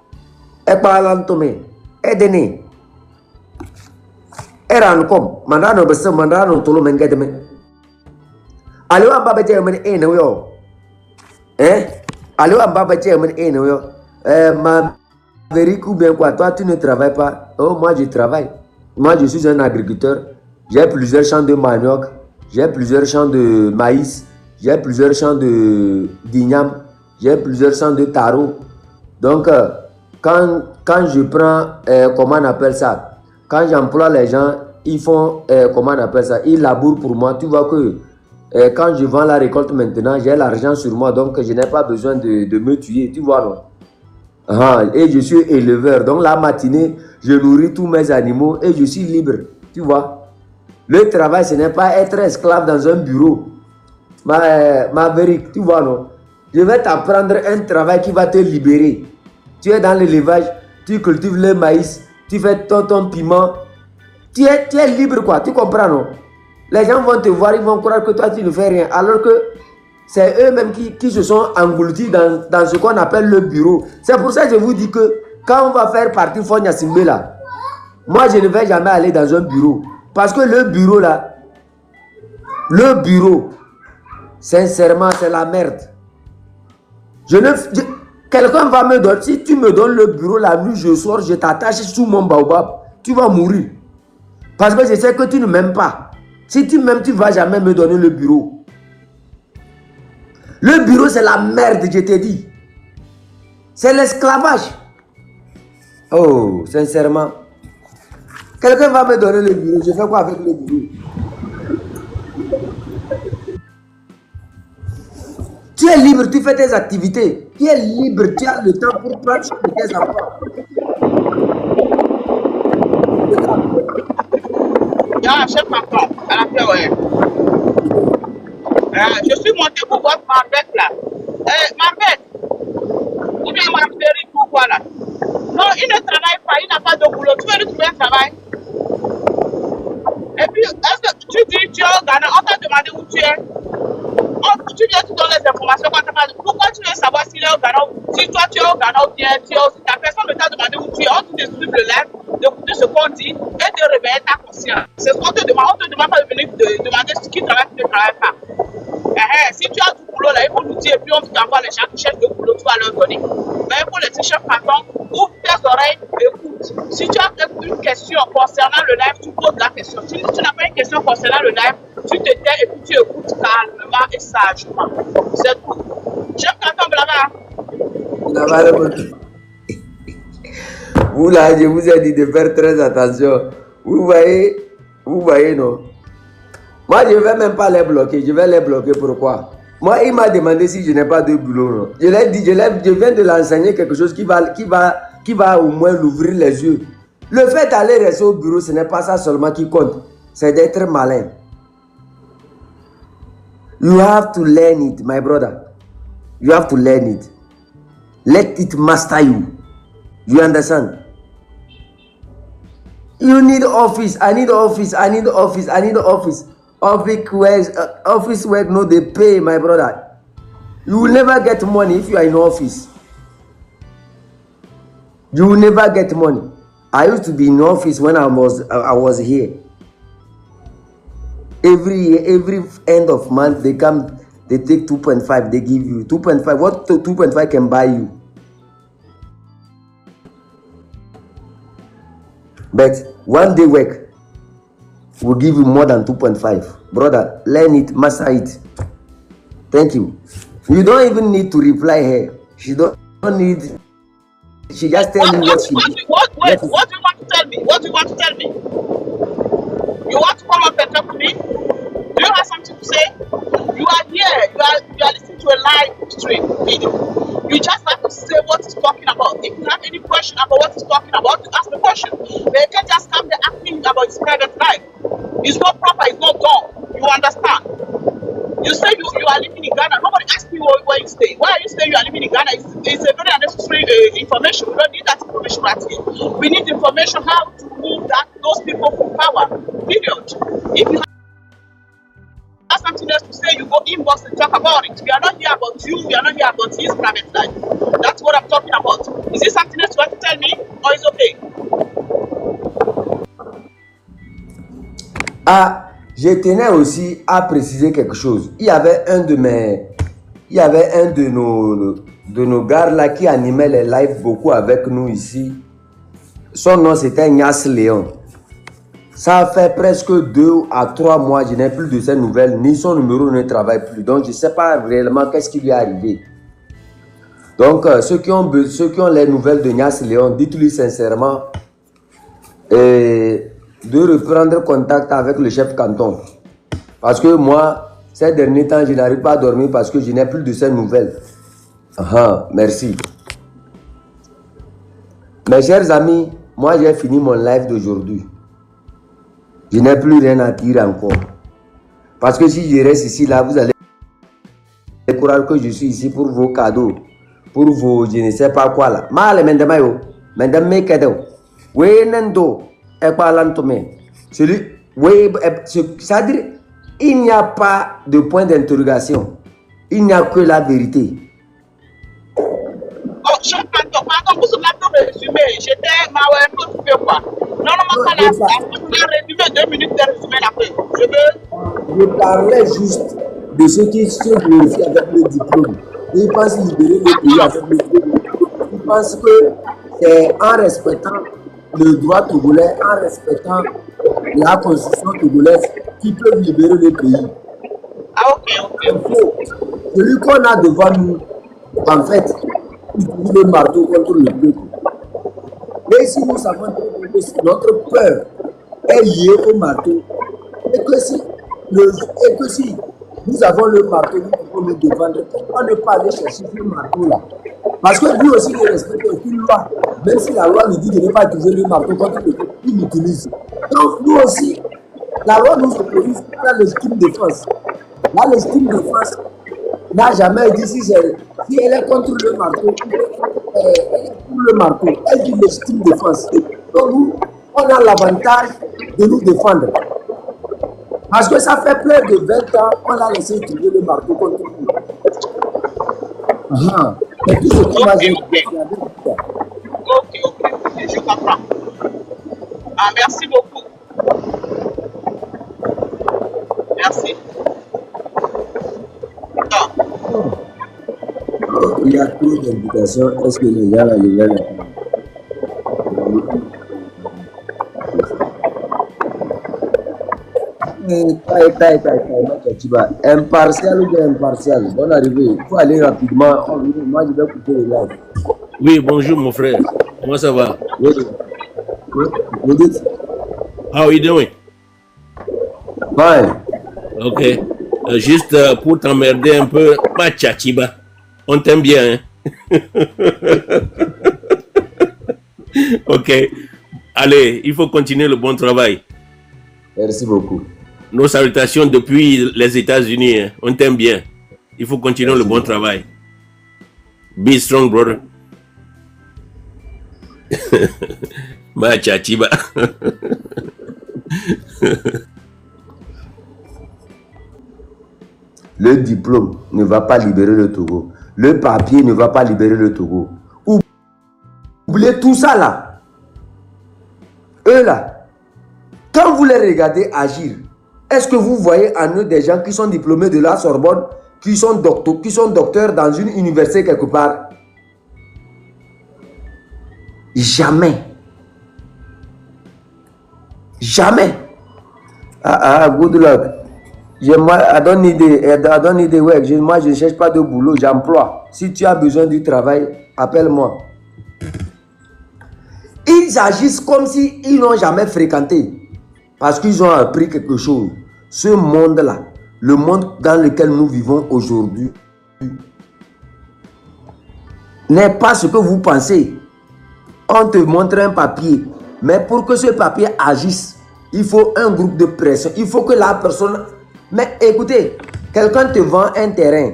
Ekbalantome, Edene, Erankom, Mandano Bessa, Mandano Tolo Mengedeme. Allez, on va bâtir un eno. Allez, on va bâtir un eno. Ma vérité ou bien quoi? Toi, tu ne travailles pas. Oh, moi, je travaille. Moi, je suis un agriculteur. J'ai plusieurs champs de manioc. J'ai plusieurs champs de maïs. J'ai plusieurs champs de d'igname. J'ai plusieurs champs de taro. Donc, quand je prends, comment on appelle ça? Quand j'emploie les gens, ils font, comment on appelle ça? Ils labourent pour moi. Tu vois que quand je vends la récolte maintenant, j'ai l'argent sur moi. Donc, je n'ai pas besoin de me tuer. Tu vois, non? Et je suis éleveur. Donc, la matinée, je nourris tous mes animaux et je suis libre. Tu vois? Le travail, ce n'est pas être esclave dans un bureau. Ma vérité, tu vois, non? Je vais t'apprendre un travail qui va te libérer. Tu es dans l'élevage, tu cultives le maïs, tu fais ton piment. Tu es libre, quoi. Tu comprends, non? Les gens vont te voir, ils vont croire que toi, tu ne fais rien. Alors que c'est eux-mêmes qui se sont engloutis dans ce qu'on appelle le bureau. C'est pour ça que je vous dis que quand on va faire partie Fonya Simbe là, moi, je ne vais jamais aller dans un bureau. Parce que le bureau, sincèrement, c'est la merde. Quelqu'un va me donner, si tu me donnes le bureau la nuit, je sors, je t'attache sous mon baobab, tu vas mourir. Parce que je sais que tu ne m'aimes pas. Si tu m'aimes, tu ne vas jamais me donner le bureau. Le bureau, c'est la merde, je t'ai dit. C'est l'esclavage. Oh, sincèrement. Quelqu'un va me donner le bureau, je fais quoi avec le bureau? Tu es libre, tu fais tes activités. Tu es libre, tu as le temps pour prendre soin de tes enfants. Chef patron, à la fin, ouais. Je suis monté pour voir Marbette là. Marbette, ou bien Marguerite ou quoi là? Non, il ne travaille pas, il n'a pas de boulot. Tu veux lui trouver un travail? Et puis, est-ce que tu dis tu es au Ghana, on t'a demandé où tu es? Tu viens, tu donnes les informations quand tu parles. Pourquoi tu veux savoir s'il est au Ghana? Si toi tu es au Ghana ou bien tu es aussi, ta personne ne t'a demandé où tu es. On te suit le live, d'écouter ce qu'on dit et de réveiller ta conscience. C'est ce qu'on te demande. On ne te demande pas de venir demander ce qui travaille, qui ne travaille pas. Si tu as du boulot là, il faut nous dire, et puis on t'envoie les gens qui cherchent du boulot, tu vas leur donner. Mais il faut les dire, chef patron, ouvre tes oreilles, écoute. Si tu as une question concernant le live, tu poses la question. Si tu n'as pas une question concernant le live, tu te tais et puis tu écoutes calmement et sagement. C'est tout. Chef patron, blabla. Vous là, je vous ai dit de faire très attention. Vous voyez, non? Moi, je ne vais même pas les bloquer. Je vais les bloquer. Pourquoi? Moi, il m'a demandé si je n'ai pas de boulot. Non? Je l'ai dit, je viens de l'enseigner quelque chose qui va au moins l'ouvrir les yeux. Le fait d'aller rester au bureau, ce n'est pas ça seulement qui compte. C'est d'être malin. You have to learn it, my brother. You have to learn it. Let it master you. You understand? You need office. I need office. I need office. I need office. Office work, no, they pay, my brother. You will never get money if you are in office. You will never get money. I used to be in office when I was here. Every year, every end of month, they come, they take 2.5, they give you 2.5. What 2.5 can buy you? But one day work will give you more than 2.5. Brother, learn it, master it. Thank you. You don't even need to reply her. She don't need. She just tell you what she. What do you want to tell me? What do you want to tell me? You want to come up and talk to me? Do you have something to say? You are here. You are listening to a live stream video. You just have to say what he's talking about. If you have any question about what he's talking about, ask the question. But you can't just are living in Ghana, nobody asked me where you stay. Why are you staying? You are living in Ghana. It's a very unnecessary information. We don't need that information right here. We need information how to move those people from power. Period. If you have something else to say, you go inbox and talk about it. We are not here about you. We are not here about his private life. That's what I'm talking about. Is it something else you want to tell me, or is okay? Ah, je tenais aussi à préciser quelque chose. Il y avait un de nos gars là qui animait les lives beaucoup avec nous ici. Son nom c'était Ignace Léon. Ça fait presque 2 à 3 mois, je n'ai plus de ses nouvelles, ni son numéro ne travaille plus. Donc je ne sais pas réellement qu'est-ce qui lui est arrivé. Donc ceux qui ont les nouvelles de Ignace Léon, dites-lui sincèrement de reprendre contact avec le chef canton. Parce que moi, ces derniers temps, je n'arrive pas à dormir parce que je n'ai plus de ces nouvelles. Merci. Mes chers amis, moi j'ai fini mon live d'aujourd'hui. Je n'ai plus rien à dire encore. Parce que si je reste ici, là, vous allez croire que je suis ici pour vos cadeaux. Pour vos, je ne sais pas quoi là. Mal, mendemayo. Mendemayo, cadeau. Oui, nendo. C'est-à-dire, il n'y a pas de point d'interrogation. Il n'y a que la vérité. Oh, chef canton, pardon pour ce matin résumé. J'étais un peu occupé quoi. Normalement, quand la résumé 2 minutes de résumé après. Je parlais juste de ceux qui se glorifient avec le diplôme. Ils pensent libérer le pays avec le diplôme. Ils pensent que c'est en respectant le droit togolais, en respectant la constitution togolaise, qui peuvent libérer le pays. Ah, ok. Celui qu'on a devant nous, en fait, il utilise le marteau contre le peuple. Mais si nous savons que notre peur est liée au marteau, et que si nous avons le marteau, nous pouvons nous défendre, pourquoi ne pas aller chercher ce marteau-là? Parce que lui aussi ne respecte aucune loi. Même si la loi nous dit de ne pas utiliser le marteau contre le peuple, il l'utilise. Donc nous aussi, la loi nous autorise la légitime défense. La légitime défense n'a jamais dit si elle est contre le marteau, elle est pour le marteau, elle dit légitime défense. Donc nous, on a l'avantage de nous défendre. Parce que ça fait plus de 20 ans qu'on a laissé utiliser le marteau contre nous. Et tout ce qui va se Ok, je comprends. Ah, merci beaucoup. Merci. Il y a trop d'invitations. Est-ce que les gens là, impartial ou bien impartial? Bonne arrivée. Il faut aller rapidement. Moi, je vais couper le live. Oui, bonjour mon frère. Comment ça va? Oui. Vous dites? How are you doing? Fine. Ok. Juste pour t'emmerder un peu, pas Tchachiba. On t'aime bien, hein? Ok. Allez, il faut continuer le bon travail. Merci beaucoup. Nos salutations depuis les États-Unis, hein? On t'aime bien. Il faut continuer le bon travail. Be strong, brother. Ma Tchachiba. Le diplôme ne va pas libérer le Togo. Le papier ne va pas libérer le Togo. Oubliez tout ça là. Eux là, quand vous les regardez agir, est-ce que vous voyez en eux des gens qui sont diplômés de la Sorbonne, qui sont docteurs dans une université quelque part? Jamais. Jamais. Good luck. I don't need work. Moi, je ne cherche pas de boulot, j'emploie. Si tu as besoin du travail, appelle-moi. Ils agissent comme s'ils n'ont jamais fréquenté. Parce qu'ils ont appris quelque chose. Ce monde-là, le monde dans lequel nous vivons aujourd'hui, n'est pas ce que vous pensez. On te montre un papier. Mais pour que ce papier agisse, il faut un groupe de pression. Il faut que la personne... Mais écoutez, Quelqu'un te vend un terrain.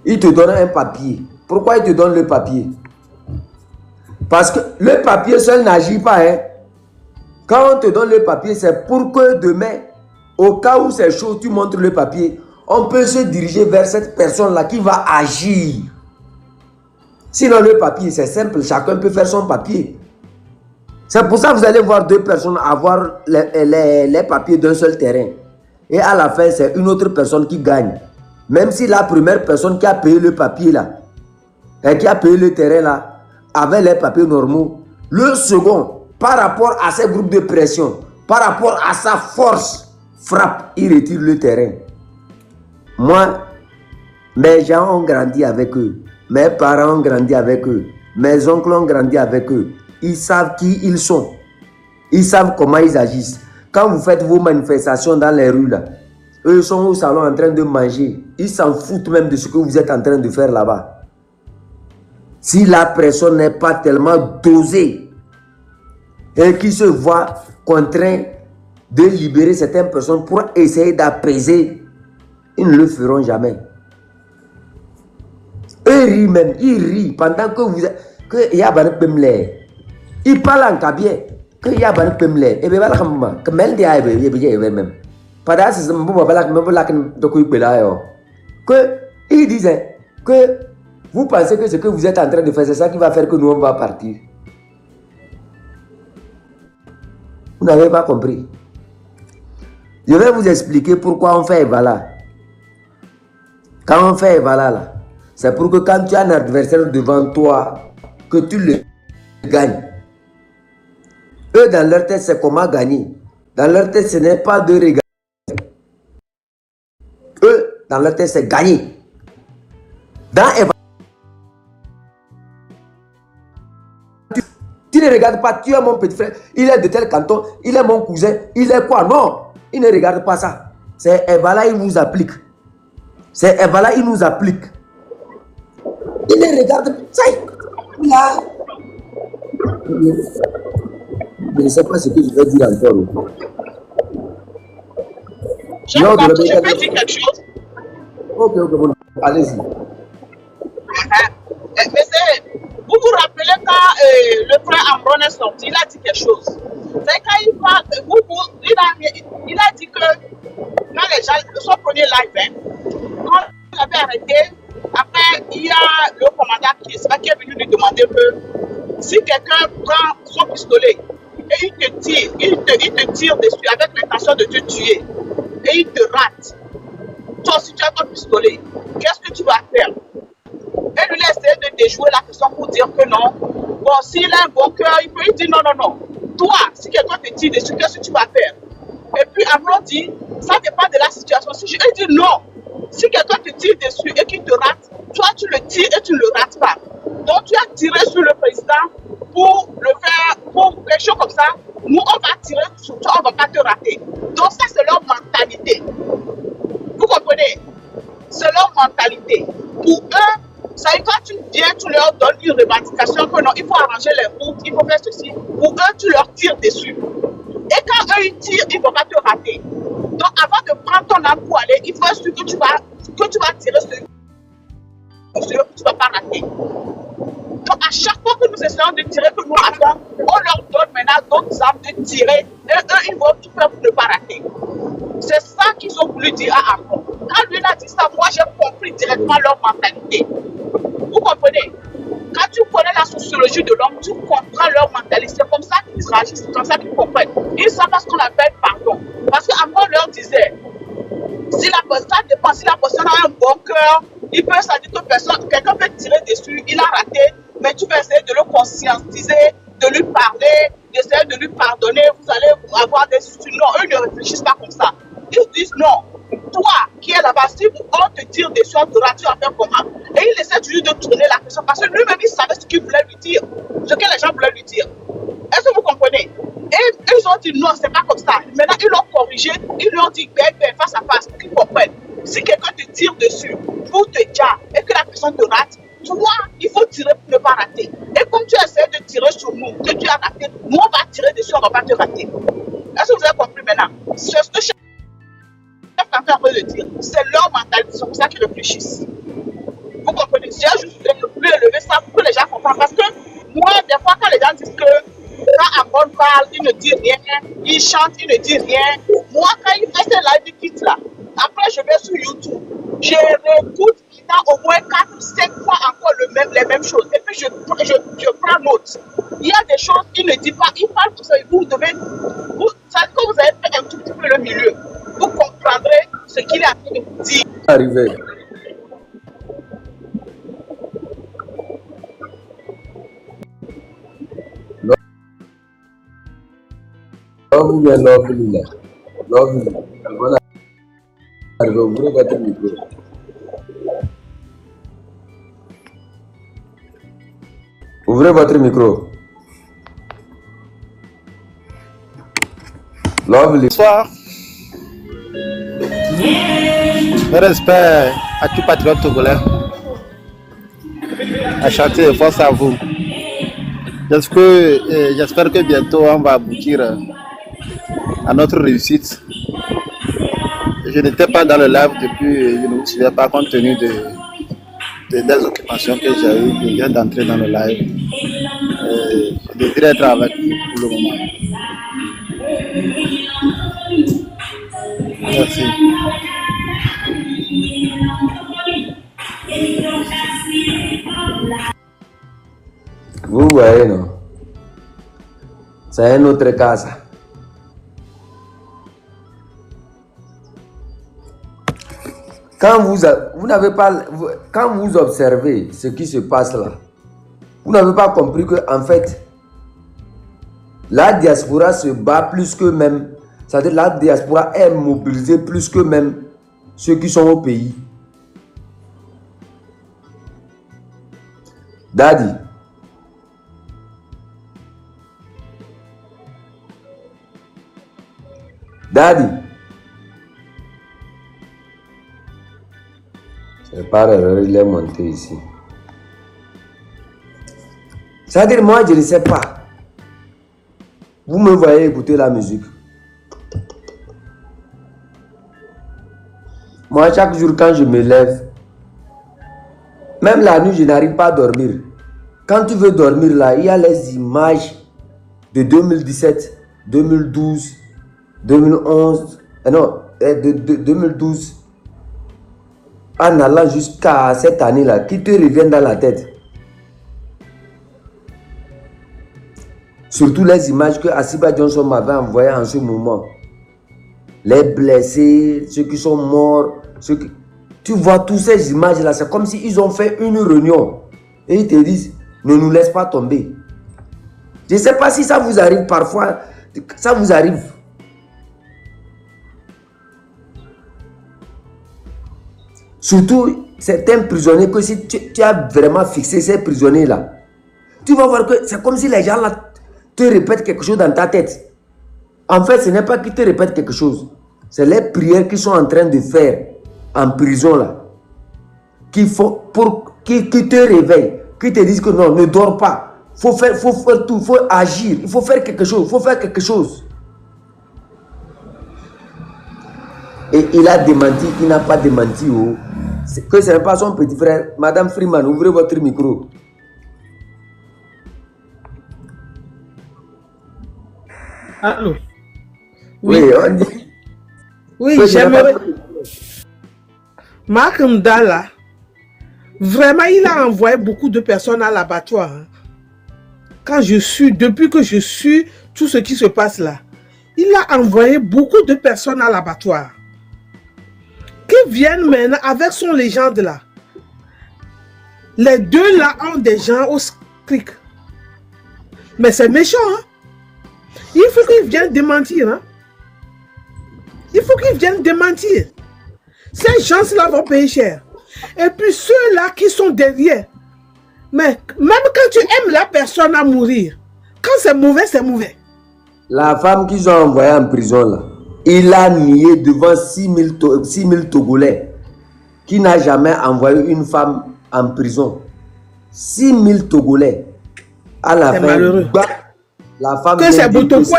Il te donne un papier. Pourquoi il te donne le papier? Parce que le papier seul n'agit pas. Hein. Quand on te donne le papier, c'est pour que demain, au cas où c'est chaud, tu montres le papier, on peut se diriger vers cette personne-là qui va agir. Sinon, le papier, c'est simple. Chacun peut faire son papier. C'est pour ça que vous allez voir deux personnes avoir les papiers d'un seul terrain. Et à la fin, c'est une autre personne qui gagne. Même si la première personne qui a payé le papier là, et qui a payé le terrain là, avait les papiers normaux, le second, par rapport à ses groupes de pression, par rapport à sa force, frappe, il retire le terrain. Moi, mes gens ont grandi avec eux. Mes parents ont grandi avec eux. Mes oncles ont grandi avec eux. Ils savent qui ils sont. Ils savent comment ils agissent. Quand vous faites vos manifestations dans les rues, là, eux sont au salon en train de manger. Ils s'en foutent même de ce que vous êtes en train de faire là-bas. Si la personne n'est pas tellement dosée et qui se voit contraint de libérer certaines personnes pour essayer d'apaiser, ils ne le feront jamais. Eux rient même, ils rient pendant que vous êtes... Que Yaban Pemle. Ils parlent en cabien. Que Yaban Pemle. Et bien, voilà, que Mel Dia est même. Pendant ce moment, que ils disaient que vous pensez que ce que vous êtes en train de faire, c'est ça qui va faire que nous, on va partir. Vous n'avez pas compris. Je vais vous expliquer pourquoi on fait Evala. Quand on fait Evala, là, c'est pour que quand tu as un adversaire devant toi, que tu le gagnes. Eux, dans leur tête, c'est comment gagner. Dans leur tête, ce n'est pas de regarder. Eux, dans leur tête, c'est gagner. Dans Evala, tu ne regardes pas, tu es mon petit frère, il est de tel canton, il est mon cousin, il est quoi? Non, il ne regarde pas ça. C'est Evala, il vous applique. C'est Evala, il nous applique. Il ne regarde pas. Ça, là. Je ne sais pas ce que je vais dire encore. Je peux dire quelque chose? Ok, bon. Allez-y. Mais vous vous rappelez quand le frère Ambron est sorti, il a dit quelque chose. C'est quand il parle, il a dit que quand les gens, son premier live, quand il avait arrêté, après il y a le commandant qui est venu lui demander que si quelqu'un prend son pistolet et il te tire dessus avec l'intention de te tuer et il te rate, toi si tu as ton pistolet, qu'est-ce que tu vas faire? Et lui, il a essayé de déjouer la question pour dire que non. Bon, s'il a un bon cœur, il peut lui dire non, non, non. Toi, si quelqu'un te tire dessus, qu'est-ce que tu vas faire? Et puis, Amron dit, ça dépend de la situation. Si je lui dis non, si quelqu'un te tire dessus et qu'il te rate, toi, tu le tires et tu ne le rates pas. Donc, tu as tiré sur le président pour le faire, pour quelque chose comme ça. Nous, on va tirer sur toi, on ne va pas te rater. Donc, ça, c'est leur mentalité. Vous comprenez? C'est leur mentalité. Pour eux, ça, quand tu viens, tu leur donnes une revendication que non, il faut arranger les routes, il faut faire ceci. Pour eux, tu leur tires dessus. Et quand eux, ils tirent, ils ne vont pas te rater. Donc, avant de prendre ton arme pour aller, il faut être sûr que tu vas tirer sur eux, que tu ne vas pas rater. Donc, à chaque fois que nous essayons de tirer, que nous ratons, on leur donne maintenant d'autres armes de tirer. Et eux, ils vont tout faire pour ne pas rater. C'est ça qu'ils ont voulu dire à Amron. Quand lui a dit ça, moi, j'ai compris directement leur mentalité. Vous comprenez? Quand tu connais la sociologie de l'homme, tu comprends leur mentalité. C'est comme ça qu'ils réagissent, c'est comme ça qu'ils comprennent. Ils savent ce qu'on appelle pardon. Parce qu'Amron leur disait, si la personne a un bon cœur, il peut se dire que quelqu'un peut tirer dessus, il a raté, mais tu vas essayer de le conscientiser, de lui parler, d'essayer de lui pardonner, vous allez avoir des soucis. Non, eux ne réfléchissent pas comme ça. Ils disent non. Toi qui es là-bas, si on te tire dessus, on te rate, tu vas faire comment? Et il essaie toujours de tourner la question parce que lui-même il savait ce qu'il voulait lui dire, ce que les gens voulaient lui dire. Est-ce que vous comprenez? Et ils ont dit non, c'est pas comme ça. Maintenant, ils l'ont corrigé, ils lui ont dit face à face pour qu'ils comprennent. Si quelqu'un te tire dessus pour te dire et que la personne te rate, toi, il faut tirer pour ne pas rater. Et comme tu essaies de tirer sur nous, que tu as raté, nous on va tirer dessus, on ne va pas te rater. Est-ce que vous avez compris maintenant? C'est ce que je suis en train de dire. C'est leur mentalité, c'est pour ça qu'ils réfléchissent. Vous comprenez? J'ai juste voulu élever ça pour que les gens comprennent. Parce que moi, des fois, quand les gens disent que quand Amon parle, il ne dit rien, il chante, il ne dit rien. Moi, quand il fait ses live kits là, après je vais sur YouTube, je réécoute, il a au moins 4 ou 5 fois encore les mêmes choses. Et puis je prends note. Il y a des choses qu'il ne dit pas, il parle tout ça. Vous devez, quand vous avez fait un tout petit peu le milieu, vous comprendrez ce qu'il est en train de vous dire. Arrivé. Lovely, lovely, lovely. Voilà. Ouvrez votre micro. Ouvrez votre micro. Lovely. Bonsoir. Mes respects à tout patriote togolais. À chanter, force à vous. J'espère que bientôt on va aboutir à notre réussite. Je n'étais pas dans le live depuis, je ne me souviens pas compte tenu des occupations que j'ai eues. Je viens d'entrer dans le live. Je devrais être avec vous pour le moment. Merci. Vous voyez, non? C'est un autre cas, ça. Quand quand vous observez ce qui se passe là, vous n'avez pas compris que en fait, la diaspora se bat plus que même, c'est-à-dire la diaspora est mobilisée plus que même ceux qui sont au pays. Daddy. Daddy. C'est par erreur, il est monté ici. C'est-à-dire, moi, je ne sais pas. Vous me voyez écouter la musique. Moi, chaque jour, quand je me lève, même la nuit, je n'arrive pas à dormir. Quand tu veux dormir là, il y a les images de 2017, 2012, 2011, de 2012, en allant jusqu'à cette année-là, qui te reviennent dans la tête. Surtout les images que Asiba Johnson m'avait envoyées en ce moment. Les blessés, ceux qui sont morts, Tu vois toutes ces images-là, c'est comme s'ils ont fait une réunion. Et ils te disent, ne nous laisse pas tomber. Je ne sais pas si ça vous arrive parfois. Ça vous arrive. Surtout certains prisonniers, que si tu as vraiment fixé ces prisonniers-là, tu vas voir que c'est comme si les gens-là te répètent quelque chose dans ta tête. En fait, ce n'est pas qu'ils te répètent quelque chose. C'est les prières qu'ils sont en train de faire en prison là. Qui te réveillent, qui te disent que non, ne dors pas. Faut faire tout, il faut agir, il faut faire quelque chose, Et il a démenti, il n'a pas démenti. Que ce n'est pas son petit frère. Madame Freeman, ouvrez votre micro. Allô? Oui, on dit. Oui, j'aimerais. Mark Ndala, vraiment, il a envoyé beaucoup de personnes à l'abattoir. Hein. Depuis que je suis tout ce qui se passe là, il a envoyé beaucoup de personnes à l'abattoir. Qui viennent maintenant avec son légende là. Les deux là ont des gens au cric. Mais c'est méchant, hein? Il faut qu'ils viennent démentir, hein? Il faut qu'ils viennent démentir. Ces gens-là vont payer cher. Et puis ceux-là qui sont derrière. Mais même quand tu aimes la personne à mourir, quand c'est mauvais, c'est mauvais. La femme qu'ils ont envoyée en prison là, il a nié devant 6 000 Togolais qui n'a jamais envoyé une femme en prison. 6 000 Togolais. À la fin, malheureux. La femme que c'est Botokwe.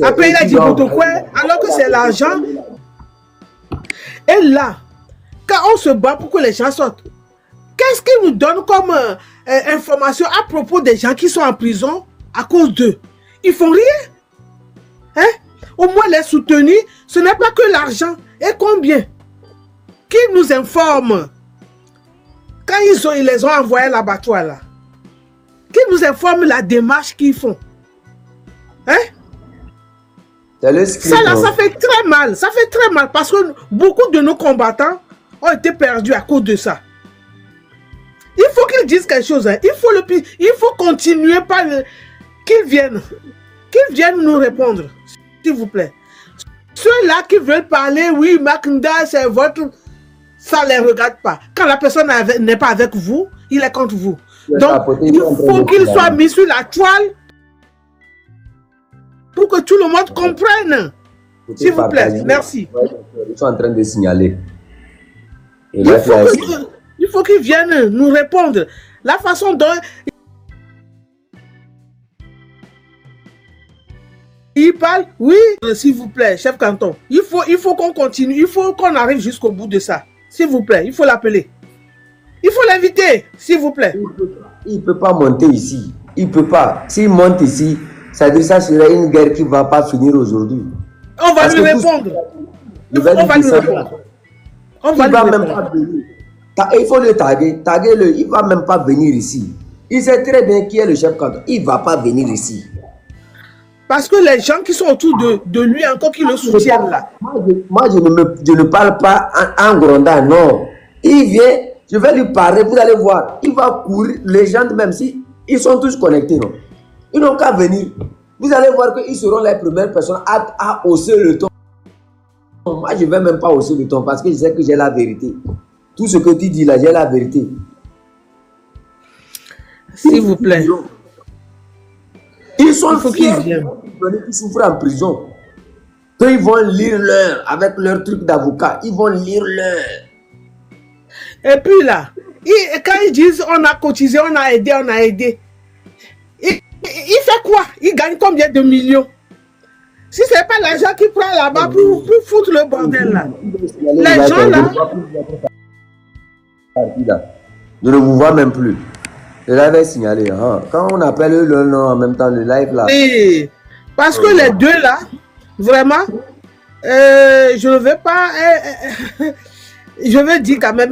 Après, il a dit Botokwe, alors que c'est l'argent. Et là, quand on se bat pour que les gens sortent, qu'est-ce qu'ils nous donnent comme information à propos des gens qui sont en prison à cause d'eux? Ils font rien. Hein? Au moins les soutenir, ce n'est pas que l'argent. Et combien? Qu'ils nous informent. Quand ils les ont envoyés à l'abattoir là, qu'ils nous informent la démarche qu'ils font. Hein? Ça là, ça fait très mal. Ça fait très mal parce que beaucoup de nos combattants ont été perdus à cause de ça. Il faut qu'ils disent quelque chose. Hein. Il faut continuer par qu'ils viennent nous répondre, s'il vous plaît. Ceux-là qui veulent parler, oui, Mackenda, c'est votre... Ça ne les regarde pas. Quand la personne n'est pas avec vous, il est contre vous. Donc, il faut qu'il soit mis sur la toile pour que tout le monde comprenne. S'il vous plaît, merci. Ils sont en train de signaler. Et il faut qu'ils viennent nous répondre. La façon dont il parle, oui, s'il vous plaît, chef canton. Il faut qu'on continue, il faut qu'on arrive jusqu'au bout de ça. S'il vous plaît, il faut l'appeler. Il faut l'inviter, s'il vous plaît. Il ne peut pas monter ici. Il ne peut pas. S'il monte ici, ça veut dire que ça serait une guerre qui ne va pas finir aujourd'hui. On va lui répondre. On va lui répondre. On va lui répondre. Il faut le taguer. Taguez-le. Il ne va même pas venir ici. Il sait très bien qui est le chef canton. Il ne va pas venir ici. Parce que les gens qui sont autour de lui, encore qui le soutiennent là. Moi, je ne parle pas en grondant, non. Il vient, je vais lui parler, vous allez voir. Il va courir, les gens, même si ils sont tous connectés, non. Ils n'ont qu'à venir. Vous allez voir qu'ils seront les premières personnes à hausser le ton. Moi, je ne vais même pas hausser le ton parce que je sais que j'ai la vérité. Tout ce que tu dis là, j'ai la vérité. S'il vous plaît. Ils sont fiers qui souffrent en prison. Quand ils vont lire avec leur truc d'avocat, ils vont lire leur. Et puis là, quand ils disent on a cotisé, on a aidé, il fait quoi? Il gagne combien de millions? Si ce n'est pas l'argent qu'il prend là-bas pour foutre le bordel là. Les gens là. Je ne vous vois même plus. Le live est signalé. Hein. Quand on appelle le nom en même temps, le live là. Oui, parce que les deux là, vraiment, je ne vais pas. Je vais dire quand même